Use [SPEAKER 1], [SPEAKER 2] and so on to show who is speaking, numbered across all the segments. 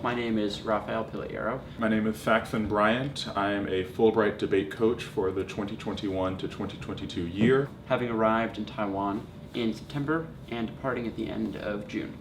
[SPEAKER 1] My name is Rafael Piliero.
[SPEAKER 2] My name is Saxon Bryant. I am a Fulbright Debate Coach for the 2021 to 2022 year.
[SPEAKER 1] Having arrived in Taiwan in September and departing at the end of June.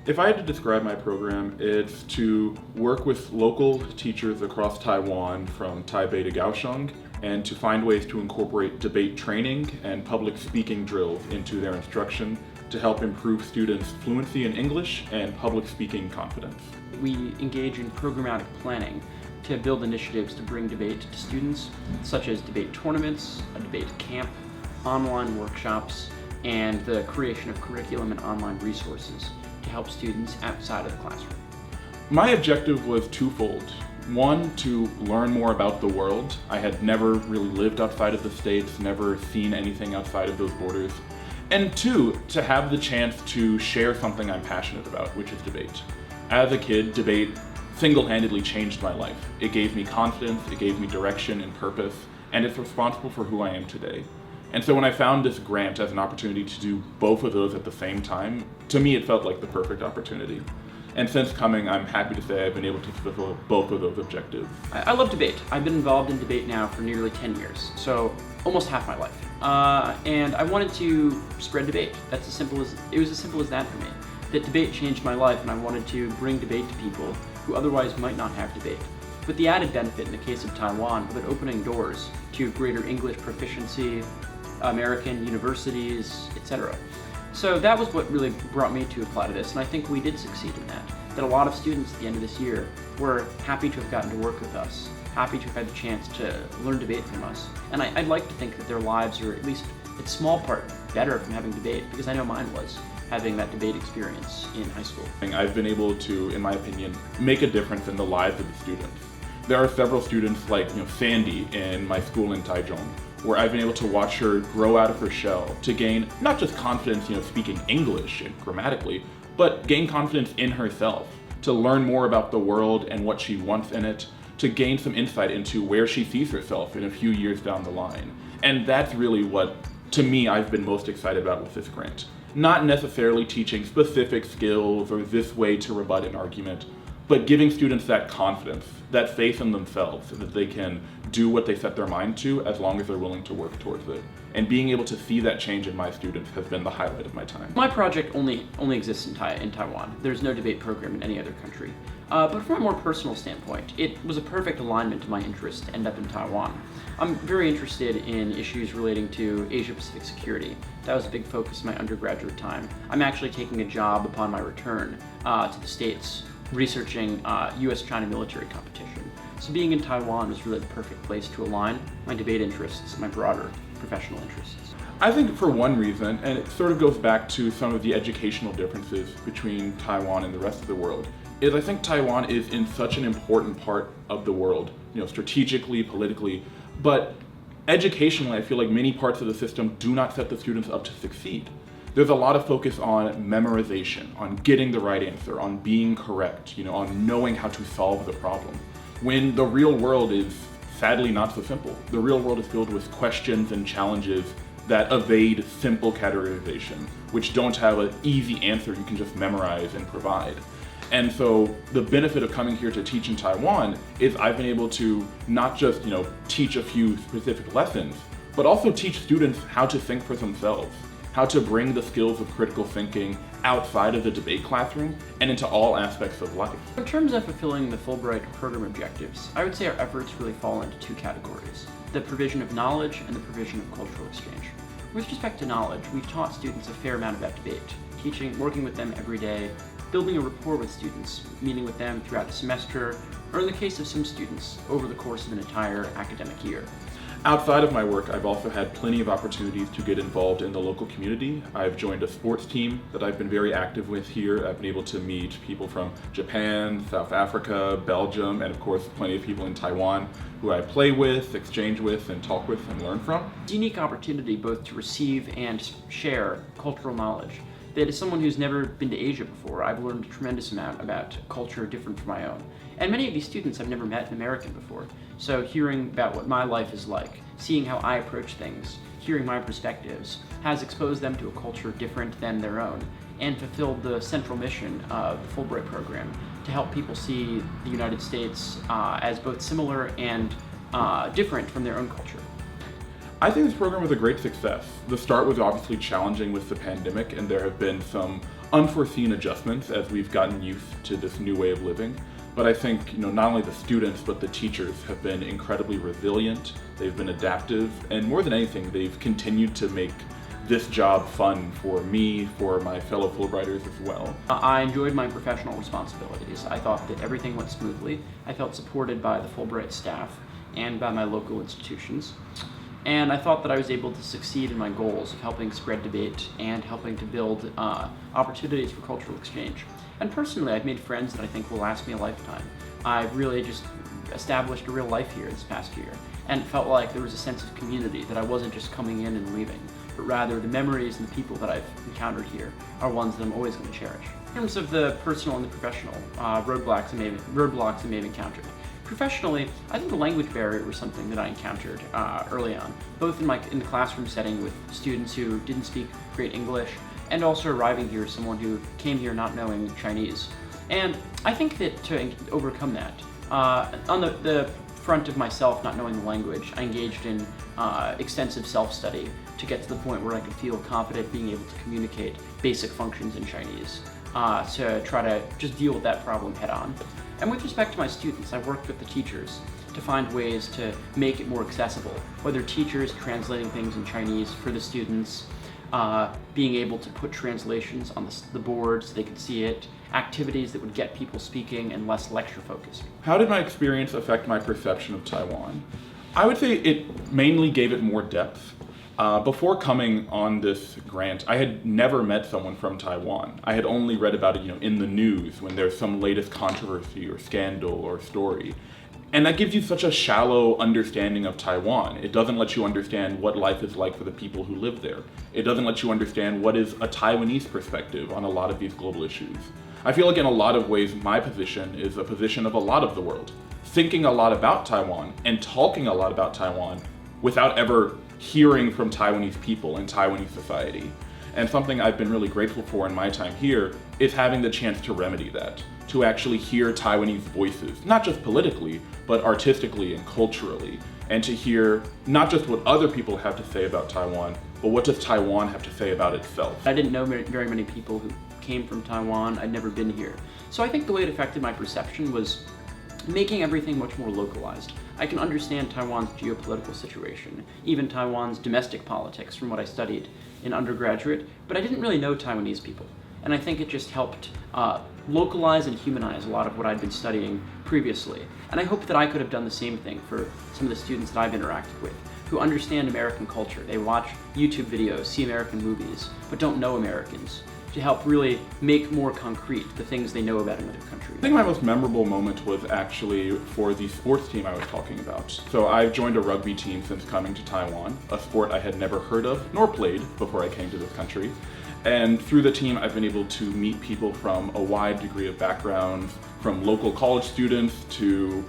[SPEAKER 2] If I had to describe my program, it's to work with local teachers across Taiwan from Taipei to Kaohsiung and to find ways to incorporate debate training and public speaking drills into their instruction to help improve students' fluency in English and public speaking confidence.
[SPEAKER 1] We engage in programmatic planning to build initiatives to bring debate to students, such as debate tournaments, a debate camp, online workshops, and the creation of curriculum and online resources to help students outside of the classroom.
[SPEAKER 2] My objective was twofold. One, to learn more about the world. I had never really lived outside of the States, never seen anything outside of those borders. And two, to have the chance to share something I'm passionate about, which is debate. As a kid, debate single-handedly changed my life. It gave me confidence, it gave me direction and purpose, and it's responsible for who I am today. And so when I found this grant as an opportunity to do both of those at the same time, to me it felt like the perfect opportunity. And since coming, I'm happy to say I've been able to fulfill both of those objectives.
[SPEAKER 1] I love debate. I've been involved in debate now for nearly 10 years, so almost half my life. And I wanted to spread debate. It was as simple as that for me. That debate changed my life, and I wanted to bring debate to people who otherwise might not have debate. With the added benefit in the case of Taiwan of it opening doors to greater English proficiency, American universities, etc. So that was what really brought me to apply to this, and I think we did succeed in that. That a lot of students at the end of this year were happy to have gotten to work with us, happy to have had the chance to learn debate from us. And I'd like to think that their lives are, at least in small part, better from having debate, because I know mine was, having that debate experience in high school.
[SPEAKER 2] I've been able to, in my opinion, make a difference in the lives of the students. There are several students like Sandy in my school in Taichung, where I've been able to watch her grow out of her shell to gain not just confidence, speaking English and grammatically, but gain confidence in herself, to learn more about the world and what she wants in it, to gain some insight into where she sees herself in a few years down the line. And that's really what, to me, I've been most excited about with this grant. Not necessarily teaching specific skills or this way to rebut an argument, but giving students that confidence, that faith in themselves, so that they can do what they set their mind to as long as they're willing to work towards it. And being able to see that change in my students has been the highlight of my time.
[SPEAKER 1] My project only exists in Taiwan. There's no debate program in any other country. But from a more personal standpoint, it was a perfect alignment to my interest to end up in Taiwan. I'm very interested in issues relating to Asia-Pacific security. That was a big focus of my undergraduate time. I'm actually taking a job upon my return to the States, researching US-China military competition. So being in Taiwan was really the perfect place to align my debate interests and my broader professional interests.
[SPEAKER 2] I think for one reason, and it sort of goes back to some of the educational differences between Taiwan and the rest of the world, is I think Taiwan is in such an important part of the world, strategically, politically, but educationally I feel like many parts of the system do not set the students up to succeed. There's a lot of focus on memorization, on getting the right answer, on being correct, on knowing how to solve the problem. When the real world is sadly not so simple. The real world is filled with questions and challenges that evade simple categorization, which don't have an easy answer you can just memorize and provide. And so the benefit of coming here to teach in Taiwan is I've been able to not just, teach a few specific lessons, but also teach students how to think for themselves, how to bring the skills of critical thinking outside of the debate classroom and into all aspects of life.
[SPEAKER 1] In terms of fulfilling the Fulbright program objectives, I would say our efforts really fall into two categories: the provision of knowledge and the provision of cultural exchange. With respect to knowledge, we've taught students a fair amount about debate, working with them every day, building a rapport with students, meeting with them throughout the semester, or in the case of some students, over the course of an entire academic year.
[SPEAKER 2] Outside of my work, I've also had plenty of opportunities to get involved in the local community. I've joined a sports team that I've been very active with here. I've been able to meet people from Japan, South Africa, Belgium, and of course plenty of people in Taiwan who I play with, exchange with, and talk with and learn from.
[SPEAKER 1] It's a unique opportunity both to receive and share cultural knowledge. That as someone who's never been to Asia before, I've learned a tremendous amount about culture different from my own. And many of these students I've never met an American before. So hearing about what my life is like, seeing how I approach things, hearing my perspectives has exposed them to a culture different than their own and fulfilled the central mission of the Fulbright program to help people see the United States as both similar and different from their own culture.
[SPEAKER 2] I think this program was a great success. The start was obviously challenging with the pandemic, and there have been some unforeseen adjustments as we've gotten used to this new way of living. But I think, not only the students, but the teachers have been incredibly resilient, they've been adaptive, and more than anything, they've continued to make this job fun for me, for my fellow Fulbrighters as well.
[SPEAKER 1] I enjoyed my professional responsibilities. I thought that everything went smoothly. I felt supported by the Fulbright staff and by my local institutions. And I thought that I was able to succeed in my goals of helping spread debate and helping to build opportunities for cultural exchange. And personally, I've made friends that I think will last me a lifetime. I've really just established a real life here this past year, and it felt like there was a sense of community, that I wasn't just coming in and leaving, but rather the memories and the people that I've encountered here are ones that I'm always going to cherish. In terms of the personal and the professional roadblocks I may have encountered. Professionally, I think the language barrier was something that I encountered early on, both in the classroom setting with students who didn't speak great English, and also arriving here as someone who came here not knowing Chinese. And I think that to overcome that, on the front of myself not knowing the language, I engaged in extensive self-study to get to the point where I could feel confident being able to communicate basic functions in Chinese, to try to just deal with that problem head on. And with respect to my students, I worked with the teachers to find ways to make it more accessible, whether teachers translating things in Chinese for the students, being able to put translations on the board so they could see it, activities that would get people speaking and less lecture focused.
[SPEAKER 2] How did my experience affect my perception of Taiwan? I would say it mainly gave it more depth. Before coming on this grant, I had never met someone from Taiwan. I had only read about it, in the news when there's some latest controversy or scandal or story. And that gives you such a shallow understanding of Taiwan. It doesn't let you understand what life is like for the people who live there. It doesn't let you understand what is a Taiwanese perspective on a lot of these global issues. I feel like in a lot of ways, my position is a position of a lot of the world, thinking a lot about Taiwan and talking a lot about Taiwan without ever hearing from Taiwanese people and Taiwanese society. And something I've been really grateful for in my time here is having the chance to remedy that, to actually hear Taiwanese voices, not just politically, but artistically and culturally, and to hear not just what other people have to say about Taiwan, but what does Taiwan have to say about itself.
[SPEAKER 1] I didn't know very many people who came from Taiwan. I'd never been here. So I think the way it affected my perception was making everything much more localized. I can understand Taiwan's geopolitical situation, even Taiwan's domestic politics from what I studied in undergraduate, but I didn't really know Taiwanese people. And I think it just helped localize and humanize a lot of what I'd been studying previously. And I hope that I could have done the same thing for some of the students that I've interacted with, who understand American culture. They watch YouTube videos, see American movies, but don't know Americans, to help really make more concrete the things they know about another country.
[SPEAKER 2] I think my most memorable moment was actually for the sports team I was talking about. So I've joined a rugby team since coming to Taiwan, a sport I had never heard of nor played before I came to this country. And through the team, I've been able to meet people from a wide degree of backgrounds, from local college students to,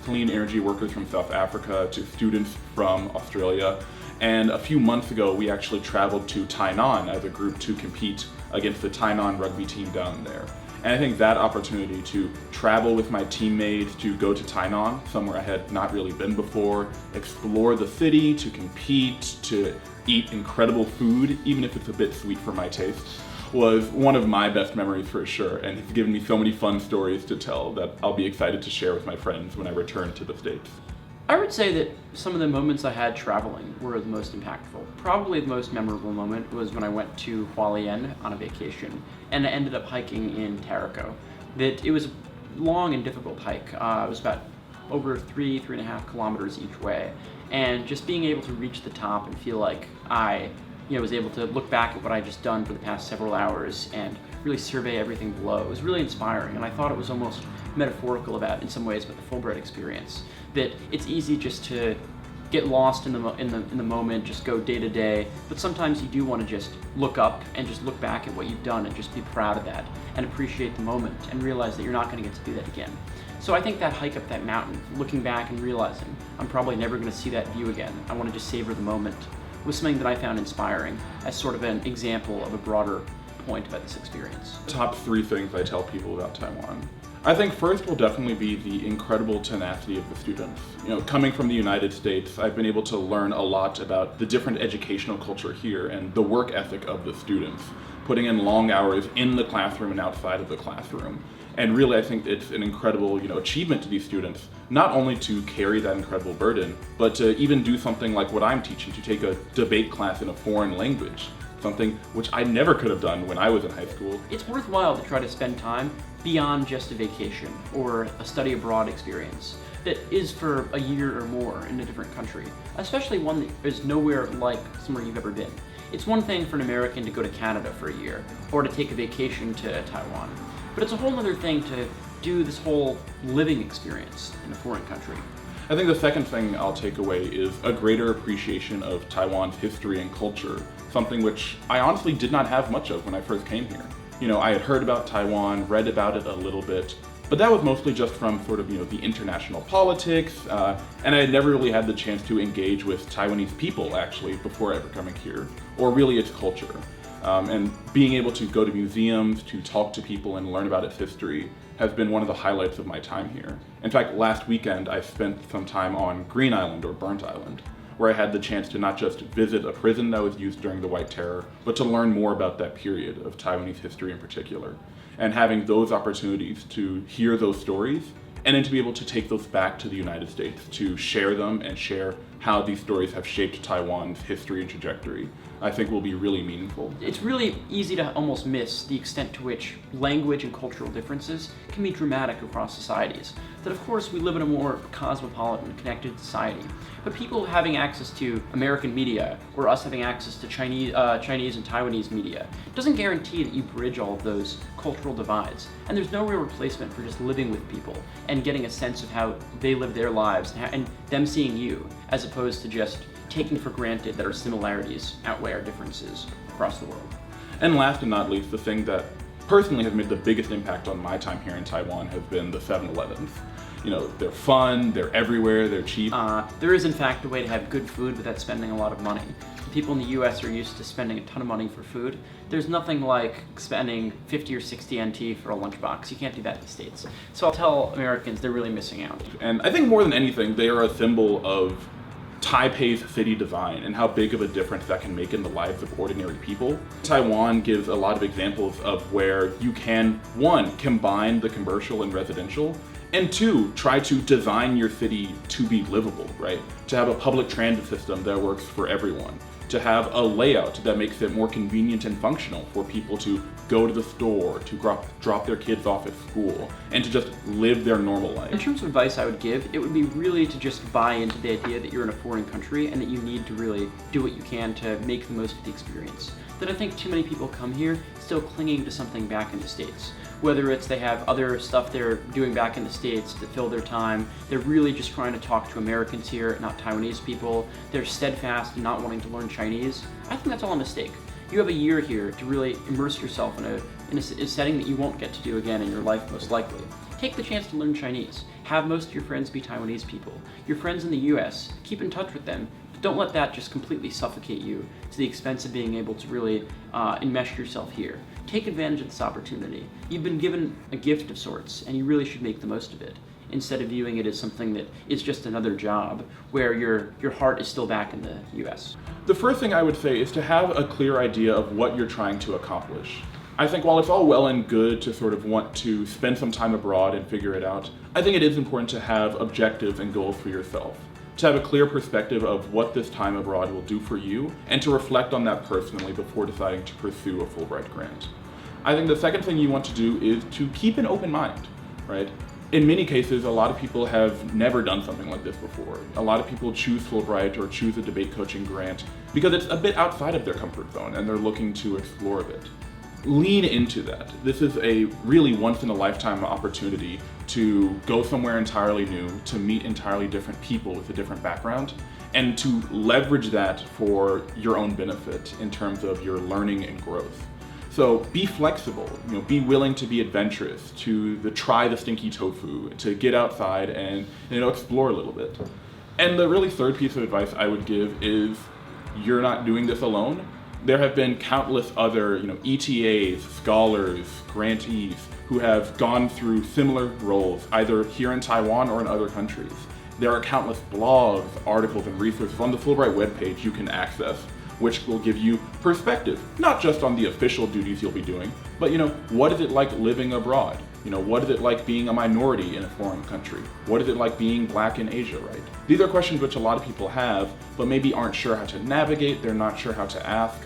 [SPEAKER 2] clean energy workers from South Africa to students from Australia. And a few months ago, we actually traveled to Tainan as a group to compete against the Tainan rugby team down there. And I think that opportunity to travel with my teammates, to go to Tainan, somewhere I had not really been before, explore the city, to compete, to eat incredible food, even if it's a bit sweet for my taste, was one of my best memories for sure. And it's given me so many fun stories to tell that I'll be excited to share with my friends when I return to the States.
[SPEAKER 1] I would say that some of the moments I had traveling were the most impactful. Probably the most memorable moment was when I went to Hualien on a vacation and I ended up hiking in Tarraco. It was a long and difficult hike. It was about over 3.5 kilometers each way. And just being able to reach the top and feel like I was able to look back at what I'd just done for the past several hours and really survey everything below. It was really inspiring, and I thought it was almost metaphorical in some ways about the Fulbright experience. That it's easy just to get lost in the moment, just go day to day, but sometimes you do want to just look up and just look back at what you've done and just be proud of that and appreciate the moment and realize that you're not going to get to do that again. So I think that hike up that mountain, looking back and realizing I'm probably never going to see that view again. I want to just savor the moment, was something that I found inspiring as sort of an example of a broader point about this experience.
[SPEAKER 2] Top 3 things I tell people about Taiwan. I think first will definitely be the incredible tenacity of the students. Coming from the United States, I've been able to learn a lot about the different educational culture here and the work ethic of the students, putting in long hours in the classroom and outside of the classroom. And really, I think it's an incredible, achievement to these students, not only to carry that incredible burden, but to even do something like what I'm teaching, to take a debate class in a foreign language, something which I never could have done when I was in high school.
[SPEAKER 1] It's worthwhile to try to spend time beyond just a vacation or a study abroad experience that is for a year or more in a different country, especially one that is nowhere like somewhere you've ever been. It's one thing for an American to go to Canada for a year or to take a vacation to Taiwan, but it's a whole other thing to do this whole living experience in a foreign country.
[SPEAKER 2] I think the second thing I'll take away is a greater appreciation of Taiwan's history and culture, something which I honestly did not have much of when I first came here. I had heard about Taiwan, read about it a little bit, but that was mostly just from sort of, the international politics, and I had never really had the chance to engage with Taiwanese people, actually, before ever coming here, or really its culture. And being able to go to museums, to talk to people and learn about its history has been one of the highlights of my time here. In fact, last weekend I spent some time on Green Island, or Burnt Island, where I had the chance to not just visit a prison that was used during the White Terror, but to learn more about that period of Taiwanese history in particular. And having those opportunities to hear those stories, and then to be able to take those back to the United States, to share them and share how these stories have shaped Taiwan's history and trajectory, I think will be really meaningful.
[SPEAKER 1] It's really easy to almost miss the extent to which language and cultural differences can be dramatic across societies. That of course we live in a more cosmopolitan, connected society, but people having access to American media or us having access to Chinese and Taiwanese media doesn't guarantee that you bridge all of those cultural divides. And there's no real replacement for just living with people and getting a sense of how they live their lives and them seeing you, as opposed to just taking for granted that our similarities outweigh our differences across the world.
[SPEAKER 2] And last and not least, the thing that personally has made the biggest impact on my time here in Taiwan has been the 7-Elevens. They're fun, they're everywhere, they're cheap.
[SPEAKER 1] There is in fact a way to have good food without spending a lot of money. People in the US are used to spending a ton of money for food. There's nothing like spending 50 or 60 NT for a lunchbox. You can't do that in the States. So I'll tell Americans they're really missing out.
[SPEAKER 2] And I think more than anything, they are a symbol of Taipei's city design and how big of a difference that can make in the lives of ordinary people. Taiwan gives a lot of examples of where you can, 1, combine the commercial and residential, and 2, try to design your city to be livable, right? To have a public transit system that works for everyone, to have a layout that makes it more convenient and functional for people to go to the store, to drop their kids off at school, and to just live their normal life.
[SPEAKER 1] In terms of advice I would give, it would be really to just buy into the idea that you're in a foreign country and that you need to really do what you can to make the most of the experience. That I think too many people come here still clinging to something back in the States. Whether it's they have other stuff they're doing back in the States to fill their time, they're really just trying to talk to Americans here, not Taiwanese people, they're steadfast in not wanting to learn Chinese. I think that's all a mistake. You have a year here to really immerse yourself in a setting that you won't get to do again in your life most likely. Take the chance to learn Chinese. Have most of your friends be Taiwanese people. Your friends in the US, keep in touch with them. Don't let that just completely suffocate you to the expense of being able to really enmesh yourself here. Take advantage of this opportunity. You've been given a gift of sorts, and you really should make the most of it, instead of viewing it as something that is just another job where your heart is still back in the US.
[SPEAKER 2] The first thing I would say is to have a clear idea of what you're trying to accomplish. I think while it's all well and good to sort of want to spend some time abroad and figure it out, I think it is important to have objectives and goals for yourself, to have a clear perspective of what this time abroad will do for you, and to reflect on that personally before deciding to pursue a Fulbright grant. I think the second thing you want to do is to keep an open mind, right? In many cases, a lot of people have never done something like this before. A lot of people choose Fulbright or choose a debate coaching grant because it's a bit outside of their comfort zone and they're looking to explore a bit. Lean into that. This is a really once-in-a-lifetime opportunity to go somewhere entirely new, to meet entirely different people with a different background, and to leverage that for your own benefit in terms of your learning and growth. So be flexible, be willing to be adventurous, to try the stinky tofu, to get outside and explore a little bit. And the really third piece of advice I would give is you're not doing this alone. There have been countless other, ETAs, scholars, grantees who have gone through similar roles, either here in Taiwan or in other countries. There are countless blogs, articles, and resources on the Fulbright webpage you can access, which will give you perspective, not just on the official duties you'll be doing, but what is it like living abroad? What is it like being a minority in a foreign country? What is it like being black in Asia, right? These are questions which a lot of people have, but maybe aren't sure how to navigate, they're not sure how to ask.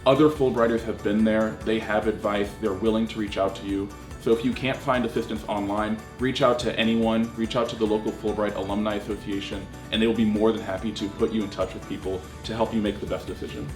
[SPEAKER 2] Other Fulbrighters have been there, they have advice, they're willing to reach out to you. So if you can't find assistance online, reach out to anyone, reach out to the local Fulbright Alumni Association, and they will be more than happy to put you in touch with people to help you make the best decision.